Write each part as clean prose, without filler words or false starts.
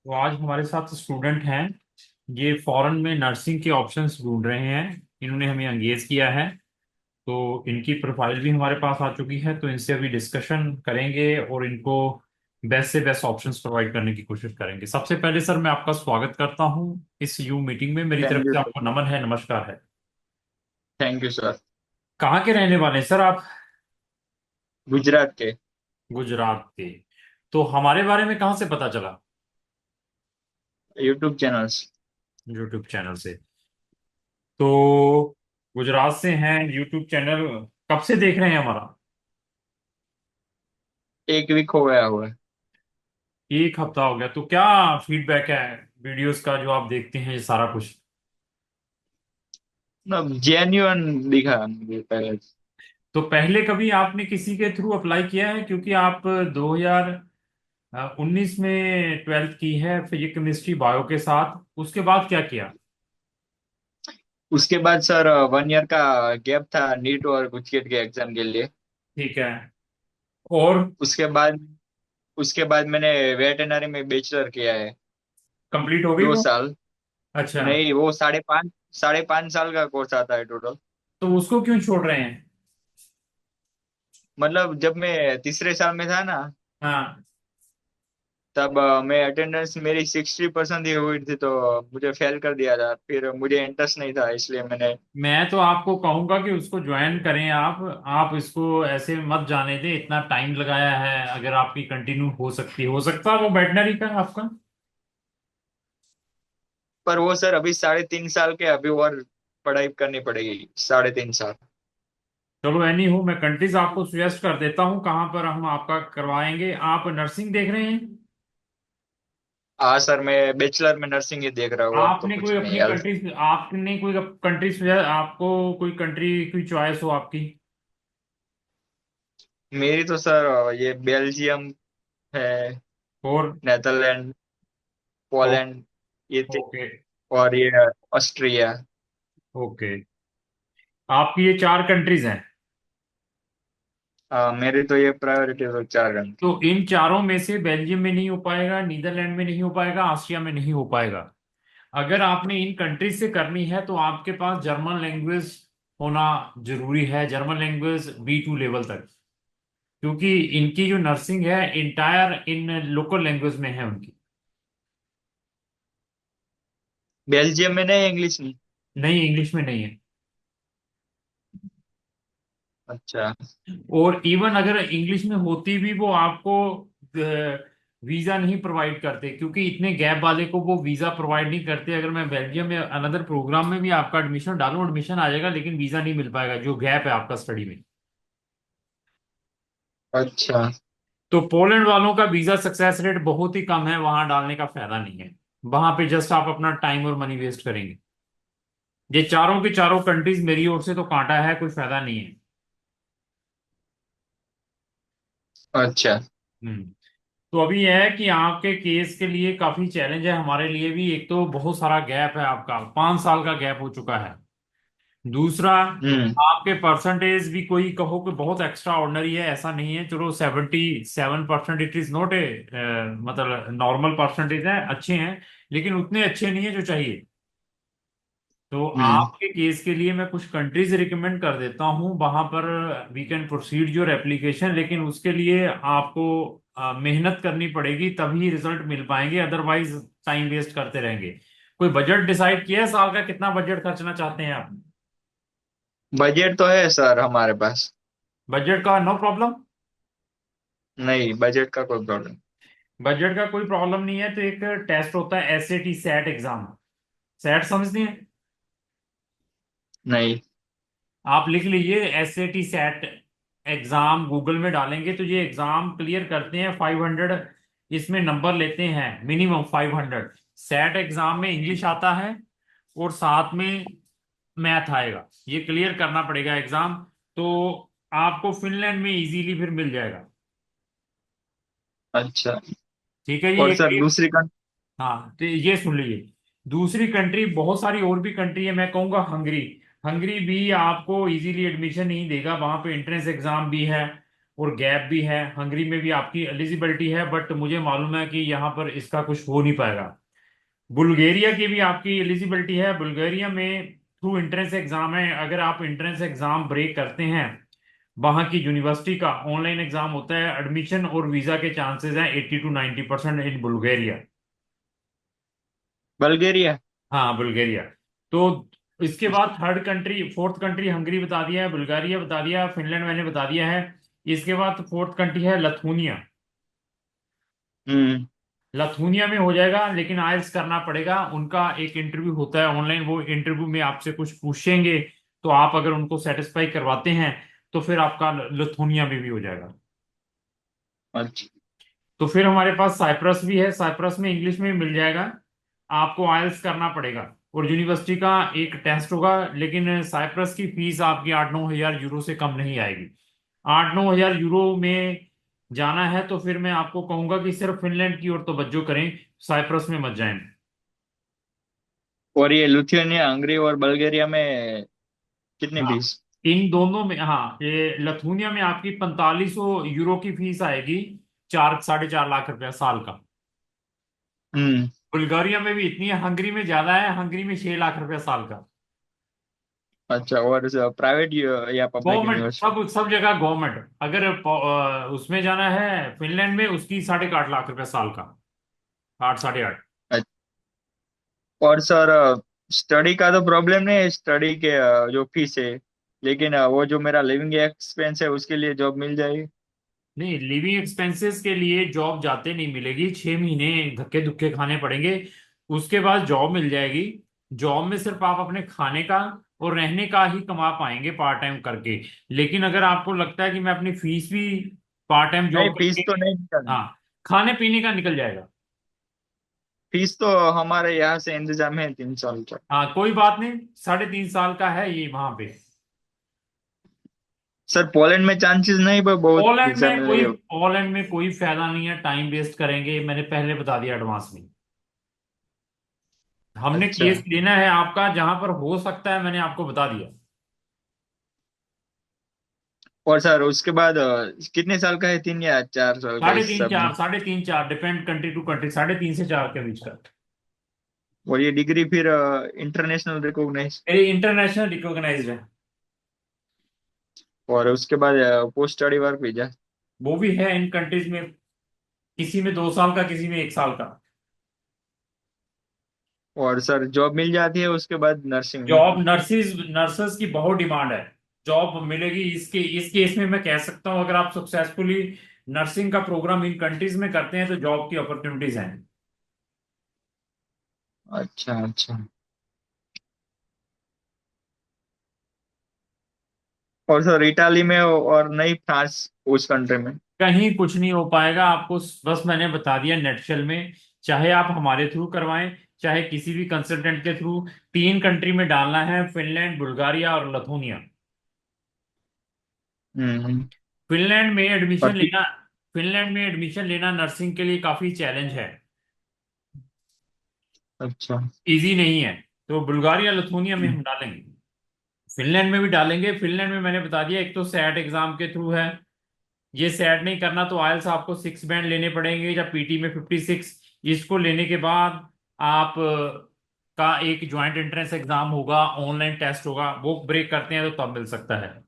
तो आज हमारे साथ स्टूडेंट हैं। ये फॉरेन में नर्सिंग के ऑप्शंस ढूंढ रहे हैं। इन्होंने हमें एंगेज किया है। तो इनकी प्रोफाइल भी हमारे पास आ चुकी है, तो इनसे अभी डिस्कशन करेंगे और इनको बेस्ट से बेस्ट ऑप्शंस प्रोवाइड करने की कोशिश करेंगे। सबसे पहले सर, मैं आपका स्वागत करता हूं इस यू मीटिंग में। मेरी तरफ थैंक यू से सर। आपको नमन है, नमस्कार है। Thank you sir. कहाँ के रहने वाले हैं सर आप? गुजरात के। गुजरात के। तो हमारे बारे में कहाँ से पता चला? YouTube channels. यूट्यूब चैनल से। तो गुजरात से हैं, यूट्यूब चैनल कब से देख रहे हैं हमारा? एक वीक हो गया हुआ है। एक हफ्ता हो गया। तो क्या फीडबैक है वीडियोस का जो आप देखते हैं, ये सारा कुछ? मतलब जेन्युइन दिखा मुझे पहले। तो पहले कभी आपने किसी के थ्रू अप्लाई किया है? क्योंकि आप 2019 में ट्वेल्थ की है फिजिक्स केमिस्ट्री बायो के साथ, उसके बाद क्या किया? उसके बाद सर 1 ईयर का गैप था नीट और गुजकेट के एग्जाम के लिए। ठीक है। और उसके बाद उसके बाद मैंने वेटरनरी में बैचलर किया है। कंप्लीट हो गई दो वो? साल अच्छा। नहीं, वो साढ़े पाँच साल का कोर्स आता है टोटल। तो उसको क्यों छोड़ रहे हैं? मतलब जब मैं तीसरे साल में था ना, हाँ। तब मैं अटेंडेंस मेरी 60% ही हुई थी, तो मुझे फेल कर दिया था। फिर मुझे इंटरेस्ट नहीं था, इसलिए मैंने। मैं तो आपको कहूंगा कि उसको ज्वाइन करें आप इसको ऐसे मत जाने दें। इतना टाइम लगाया है, अगर आपकी कंटिन्यू हो सकता है वो वेटनरी का आपका। पर वो सर अभी 3.5 साल के, अभी और पढ़ाई करनी पड़ेगी 3.5 साल। चलो एनी हो, मैं कंट्रीज आपको सुजेस्ट कर देता हूँ कहाँ पर हम आपका करवाएंगे। आप नर्सिंग देख रहे हैं? हाँ सर, मैं बैचलर में नर्सिंग ही देख रहा हूँ, और तो आपने कोई कुछ नहीं, अपनी हेल्थ। कंट्री, आपने कोई कंट्री, आपको कोई कंट्री की चॉइस हो आपकी? मेरी तो सर ये बेल्जियम है, और? नेदरलैंड, ओ, पोलैंड, ये ओके। और ये ऑस्ट्रिया। ओके। आपकी ये चार कंट्रीज हैं। मेरी तो ये प्रायोरिटी तो 4 घंटे। तो इन चारों में से बेल्जियम में नहीं हो पाएगा, नीदरलैंड में नहीं हो पाएगा, ऑस्ट्रिया में नहीं हो पाएगा। अगर आपने इन कंट्रीज से करनी है तो आपके पास जर्मन लैंग्वेज होना जरूरी है, जर्मन लैंग्वेज B2 लेवल तक। क्योंकि इनकी जो नर्सिंग है इंटायर इन लोकल लैंग्वेज में है उनकी। बेल्जियम में नहीं, इंग्लिश में। नहीं, इंग्लिश में नहीं है। अच्छा। और इवन अगर इंग्लिश में होती भी, वो आपको वीजा नहीं प्रोवाइड करते, क्योंकि इतने गैप वाले को वो वीजा प्रोवाइड नहीं करते। अगर मैं बेल्जियम में अनदर प्रोग्राम में भी आपका एडमिशन डालूं, एडमिशन आ जाएगा, लेकिन वीजा नहीं मिल पाएगा जो गैप है आपका स्टडी में। अच्छा। तो पोलैंड वालों का वीजा सक्सेस रेट बहुत ही कम है, वहां डालने का फायदा नहीं है। वहां पे जस्ट आप अपना टाइम और मनी वेस्ट करेंगे। ये चारों की चारों कंट्रीज मेरी ओर से तो कांटा है, कोई फायदा नहीं है। अच्छा। हम्म। तो अभी यह है कि आपके केस के लिए काफी चैलेंज है, हमारे लिए भी। एक तो बहुत सारा गैप है, आपका 5 साल का गैप हो चुका है। दूसरा, हम्म। आपके परसेंटेज भी कोई कहो कि बहुत एक्स्ट्रा ऑर्डिनरी है, ऐसा नहीं है। चलो 77%, इट इज नॉट ए, मतलब नॉर्मल परसेंटेज है, अच्छे हैं, लेकिन उतने अच्छे नहीं है जो चाहिए। तो हम्म। आपके केस के लिए मैं कुछ कंट्रीज रिकमेंड कर देता हूँ, वहां पर we can proceed your application. लेकिन उसके लिए आपको मेहनत करनी पड़ेगी, तभी रिजल्ट मिल पाएंगे, अदरवाइज टाइम वेस्ट करते रहेंगे। कोई बजट डिसाइड किया है साल का, कितना बजट खर्चना चाहते हैं आप? बजट तो है सर हमारे पास। बजट का नो प्रॉब्लम। नहीं, बजट का कोई प्रॉब्लम। बजट का कोई प्रॉब्लम नहीं है। तो एक टेस्ट होता है SAT सैट एग्जाम। सैट समझते हैं? नहीं। आप लिख लीजिए SAT सैट एग्जाम, गूगल में डालेंगे तो ये एग्जाम क्लियर करते हैं 500। इसमें नंबर लेते हैं मिनिमम 500। सैट एग्जाम में इंग्लिश आता है और साथ में मैथ आएगा, ये क्लियर करना पड़ेगा एग्जाम। तो आपको फिनलैंड में इजीली फिर मिल जाएगा। अच्छा। ठीक है, ये और एक। सर दूसरी कंट्री। हाँ, तो ये सुन लीजिए। दूसरी कंट्री, बहुत सारी और भी कंट्री है, मैं कहूंगा हंगरी। हंगरी भी आपको इजीली एडमिशन नहीं देगा, वहां पे एंट्रेंस एग्जाम भी है। और गैप भी है। हंगरी में भी आपकी एलिजिबिलिटी है, बट मुझे मालूम है कि यहाँ पर इसका कुछ हो नहीं पाएगा। बुल्गारिया की भी आपकी एलिजिबिलिटी है। बुल्गारिया में थ्रू एंट्रेंस एग्जाम है। अगर आप एंट्रेंस एग्जाम ब्रेक करते हैं, वहां की यूनिवर्सिटी का ऑनलाइन एग्जाम होता है, एडमिशन और वीजा के चांसेस हैं 80 to 90% इन बुल्गारिया। बल्गेरिया। हाँ, बुल्गारिया। तो इसके बाद third country, fourth country Hungary बता दिया है, बुल्गारिया बता दिया, फिनलैंड मैंने बता दिया है। इसके बाद फोर्थ कंट्री है लथूनिया। हम्म। लथूनिया में हो जाएगा, लेकिन आइल्स करना पड़ेगा। उनका एक इंटरव्यू होता है ऑनलाइन, वो इंटरव्यू में आपसे कुछ पूछेंगे, तो आप अगर उनको सेटिस्फाई करवाते हैं तो फिर आपका लथूनिया में भी हो जाएगा। अच्छा। तो फिर हमारे पास साइप्रस भी है। साइप्रस में इंग्लिश में मिल जाएगा, आपको आइल्स करना पड़ेगा और यूनिवर्सिटी का एक टेस्ट होगा। लेकिन साइप्रस की फीस आपकी 8-9 हज़ार यूरो से कम नहीं आएगी। 8-9 हज़ार यूरो में जाना है तो फिर मैं आपको कहूंगा कि सिर्फ फिनलैंड की ओर तवज्जो करें, साइप्रस में मत जाएं। और ये लिथुआनिया, हंगरी और बल्गेरिया में कितनी हाँ, फीस? इन दोनों में, हाँ, ये लथूनिया में आपकी 4500 यूरो की फीस आएगी, 4-4.5 लाख रुपया साल का। हम्म। बुल्गारिया में भी इतनी है, हंगरी में ज्यादा है, हंगरी में 6 लाख रुपया साल का। अच्छा, और प्राइवेट या पब्लिक गवर्नमेंट, यूनिवर्सिटी? सब सब जगह गवर्नमेंट। अगर उसमें जाना है फिनलैंड में, उसकी 8.5 लाख रुपया साल का। 8, 8.5। और सर, स्टडी का तो प्रॉब्लम नहीं है, स्टडी के जो फीस है, लेकिन वो जो मेरा लिविंग एक्सपेंस है उसके लिए जॉब मिल जाएगी? नहीं, लिविंग एक्सपेंसेस के लिए जॉब जाते नहीं मिलेगी, 6 महीने धक्के धुक्के खाने पड़ेंगे, उसके बाद जॉब मिल जाएगी। जॉब में सिर्फ आप अपने खाने का और रहने का ही कमा पाएंगे पार्ट टाइम करके। लेकिन अगर आपको लगता है कि मैं अपनी फीस भी पार्ट टाइम नहीं, जॉब फीस करके, तो नहीं निकालनी। हाँ, खाने पीने का निकल जाएगा। फीस तो हमारे यहाँ से इंतजाम है 3 साल का। हाँ, कोई बात नहीं, 3.5 साल का है ये वहां पे। सर, पोलैंड में चांसेस नहीं, पर बहुत पोलैंड वीजा में मिलने कोई के। पोलैंड में कोई फायदा नहीं है, टाइम वेस्ट करेंगे, मैंने पहले बता दिया एडवांस में। हमने अच्छा। केस लेना है आपका जहां पर हो सकता है, मैंने आपको बता दिया। और सर उसके बाद कितने साल का है, 3 या 4 साल का साढ़े इस तीन सब में? चार 3.5 4 डिपेंड कंट्री टू कंट्री, 3.5 से 4 के बीच का। और ये डिग्री फिर इंटरनेशनल रिकॉग्नाइज? ये इंटरनेशनल रिकॉग्नाइज्ड है। और उसके बाद पोस्ट स्टडी वर्क वीजा? वो भी है इन कंट्रीज में, किसी में 2 साल का, किसी में 1 साल का। और सर जॉब मिल जाती है उसके बाद नर्सिंग में? जॉब, नर्सिस नर्सेस की बहुत डिमांड है, जॉब मिलेगी। इसके इस केस में मैं कह सकता हूँ, अगर आप सक्सेसफुली नर्सिंग का प्रोग्राम इन कंट्रीज में करते हैं तो जॉब की अपॉर्चुनिटीज हैं। अच्छा अच्छा। और सर इटाली में और नहीं, फ्रांस, उस कंट्री में? कहीं कुछ नहीं हो पाएगा आपको, बस मैंने बता दिया नेटशेल में। चाहे आप हमारे थ्रू करवाएं, चाहे किसी भी कंसल्टेंट के थ्रू, 3 कंट्री में डालना है, फिनलैंड, बुल्गारिया और लथूनिया। हम्म। फिनलैंड में एडमिशन और लेना फिनलैंड में एडमिशन लेना नर्सिंग के लिए काफी चैलेंज है, अच्छा। इजी नहीं है। तो बुल्गारिया लथूनिया में हम डालेंगे, फिनलैंड में भी डालेंगे। फिनलैंड में मैंने बता दिया, एक तो सैट एग्जाम के थ्रू है। ये सैट नहीं करना तो आइल्स आपको 6 बैंड लेने पड़ेंगे, या पीटी में 56। इसको लेने के बाद आप का एक ज्वाइंट एंट्रेंस एग्जाम होगा, ऑनलाइन टेस्ट होगा, वो ब्रेक करते हैं तो तब मिल सकता है।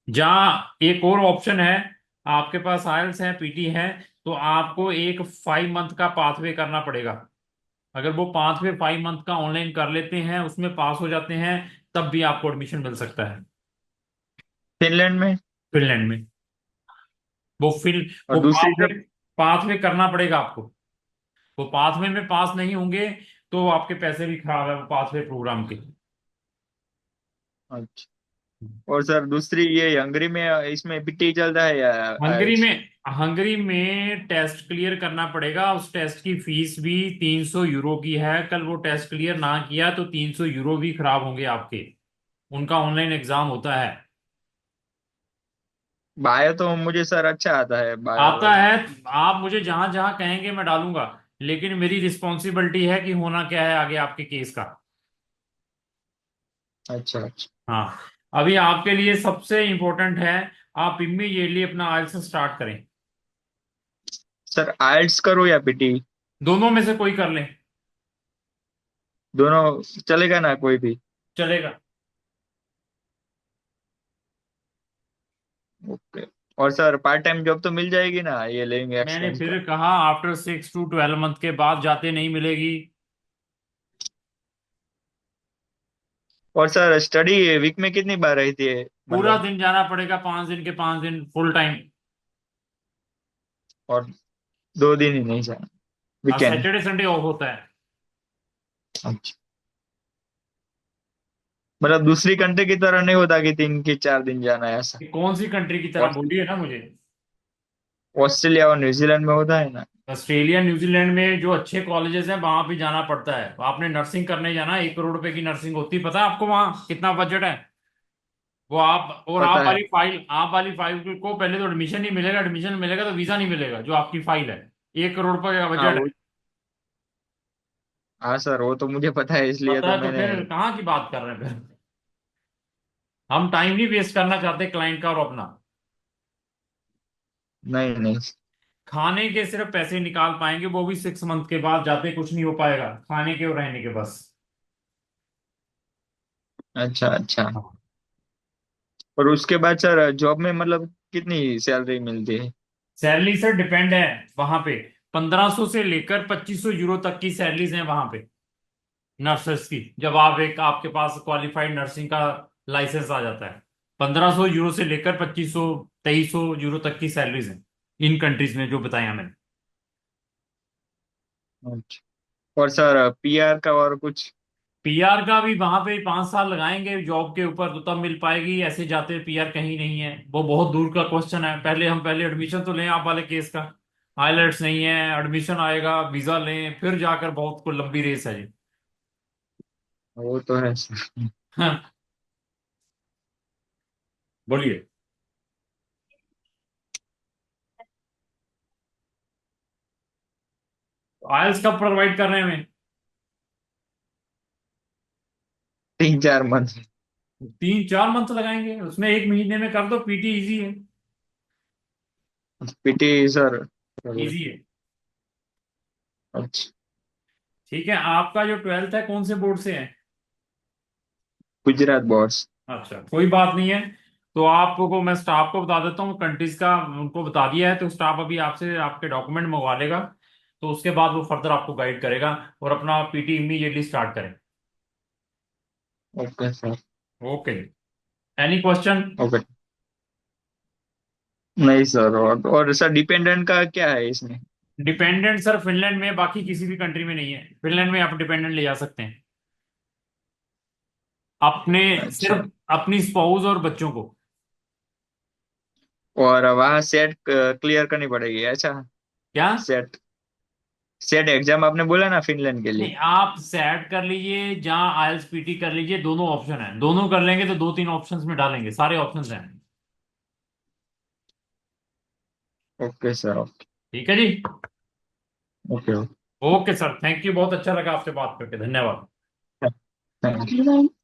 जहाँ एक और ऑप्शन है, आपके पास आइल्स है, पीटी है, तो आपको एक 5 मंथ का पाथवे करना पड़ेगा। अगर वो पाथवे 5 मंथ का ऑनलाइन कर लेते हैं, उसमें पास हो जाते हैं, तब भी आपको एडमिशन मिल सकता है फिनलैंड में? फिनलैंड में। वो फिर और वो दूसरी पाथवे जब? पाथवे करना पड़ेगा आपको। वो पाथवे में पास नहीं होंगे तो आपके पैसे भी खराब है वो पाथवे प्रोग्राम के। अच्छा। और सर दूसरी ये हंगरी में, इसमें पीटी चलता है या हंगरी आइल्स? में हंगरी में टेस्ट क्लियर करना पड़ेगा। उस टेस्ट की फीस भी 300 यूरो की है। कल वो टेस्ट क्लियर ना किया तो 300 यूरो भी खराब होंगे आपके। उनका ऑनलाइन एग्जाम होता है। बायो तो मुझे सर अच्छा आता है, बायो आता वाला। है, आप मुझे जहां जहां कहेंगे मैं डालूंगा, लेकिन मेरी रिस्पॉन्सिबिलिटी है कि होना क्या है आगे आपके केस का। अच्छा अच्छा। हाँ, अभी आपके लिए सबसे इम्पोर्टेंट है, आप इमीडिएटली अपना आइल्स स्टार्ट करें। सर आइल्स करो या पीटी? दोनों में से कोई कर लें। दोनों चलेगा ना, कोई भी? चलेगा। ओके। और सर पार्ट टाइम जॉब तो मिल जाएगी ना ये लिविंग मैंने एक्सपेंस फिर का? कहा आफ्टर 6 to 12 मंथ के बाद जाते नहीं मिलेगी। और सर स्टडी वीक में कितनी बार रहती है पूरा मतलब? दिन जाना पड़ेगा, 5 दिन के 5 दिन फुल टाइम। और 2 दिन ही नहीं जाना, वीकेंड? सैटरडे संडे ऑफ होता है। अच्छा। मतलब दूसरी कंट्री की तरह नहीं होता कि 3 की 4 दिन जाना है ऐसा? कि कौन सी कंट्री की तरह ऑस- बोलिए ना मुझे। ऑस्ट्रेलिया और न्यूजीलैंड में होता है ना? ऑस्ट्रेलिया न्यूजीलैंड में जो अच्छे कॉलेजेस हैं वहां भी जाना पड़ता है। आपने नर्सिंग करने जाना, 1 करोड़ रुपए की नर्सिंग होती है, पता है आपको वहाँ कितना बजट है? वो आप और पता है। आप वाली फाइल को पहले तो एडमिशन नहीं मिलेगा, एडमिशन मिलेगा तो वीजा नहीं मिलेगा, जो आपकी फाइल है। 1 करोड़ रुपए का हाँ बजट वो, है। हाँ सर वो तो मुझे पता है, इसलिए पता तो है तो मैंने। फिर कहाँ की बात कर रहे हैं फिर? हम टाइम नहीं वेस्ट करना चाहते क्लाइंट का और अपना। नहीं नहीं। खाने के सिर्फ पैसे निकाल पाएंगे, वो भी 6 मंथ के बाद, जाते कुछ नहीं हो पाएगा खाने के और रहने के बस। अच्छा अच्छा। हाँ। और उसके बाद सर जॉब में मतलब कितनी सैलरी मिलती है? सैलरी सर डिपेंड है वहां पे। 1500 से लेकर 2500 यूरो तक की सैलरीज हैं वहां पे, नर्सेस की। जब आप एक आपके पास क्वालिफाइड नर्सिंग का लाइसेंस आ जाता है, 1500 यूरो से लेकर 2500 2300 यूरो तक की सैलरीज हैं इन कंट्रीज में जो बताया मैंने। अच्छा। और सर पीआर का और कुछ? पीआर का भी वहां पे 5 साल लगाएंगे जॉब के ऊपर तो तब मिल पाएगी, ऐसे जाते पीआर कहीं नहीं है। वो बहुत दूर का क्वेश्चन है, पहले एडमिशन तो लें आप वाले केस का। आइलेट्स नहीं है, एडमिशन आएगा, वीजा लें, फिर जाकर बहुत को लंबी रेस है जी। वो तो है सर। हाँ, बोलिए। आइल्स कब प्रोवाइड कर रहे हैं हमें? 3 4 मंथ। 3 4 मंथ लगाएंगे, उसमें 1 महीने में कर दो, पीटी इजी है। PT sir? चलो। इजी है। अच्छा। ठीक है, आपका जो 12th है कौन से बोर्ड से है? गुजरात बॉस। अच्छा, कोई बात नहीं है। तो आपको मैं स्टाफ को बता देता हूँ कंट्रीज का, उनको बता दिया है, तो स्टाफ अभी आपसे आपके डॉक्यूमेंट मंगवा लेगा। तो उसके बाद वो फर्दर आपको गाइड करेगा। और अपना पीटी इमीडिएटली स्टार्ट करें। Okay sir. Okay. Any question? Okay. नहीं सर, और सर डिपेंडेंट का क्या है इसमें? डिपेंडेंट सर फिनलैंड में, बाकी किसी भी कंट्री में नहीं है। फिनलैंड में आप डिपेंडेंट ले जा सकते हैं अपने, अच्छा। सिर्फ अपनी स्पाउस और बच्चों को। और वहाँ सेट क्लियर करनी पड़ेगी अच्छा? क्या? सेट सेट एग्जाम आपने बोला ना फिनलैंड के नहीं, लिए? आप सेट कर लीजिए जहाँ आइल्स पीटी कर लीजिए, दोनों ऑप्शन है। दोनों कर लेंगे तो 2 3 ऑप्शंस में डालेंगे, सारे ऑप्शंस हैं। Okay sir. ओके। ठीक है जी। Okay. Okay sir, thank you, बहुत अच्छा लगा आपसे बात करके, धन्यवाद। Thank you.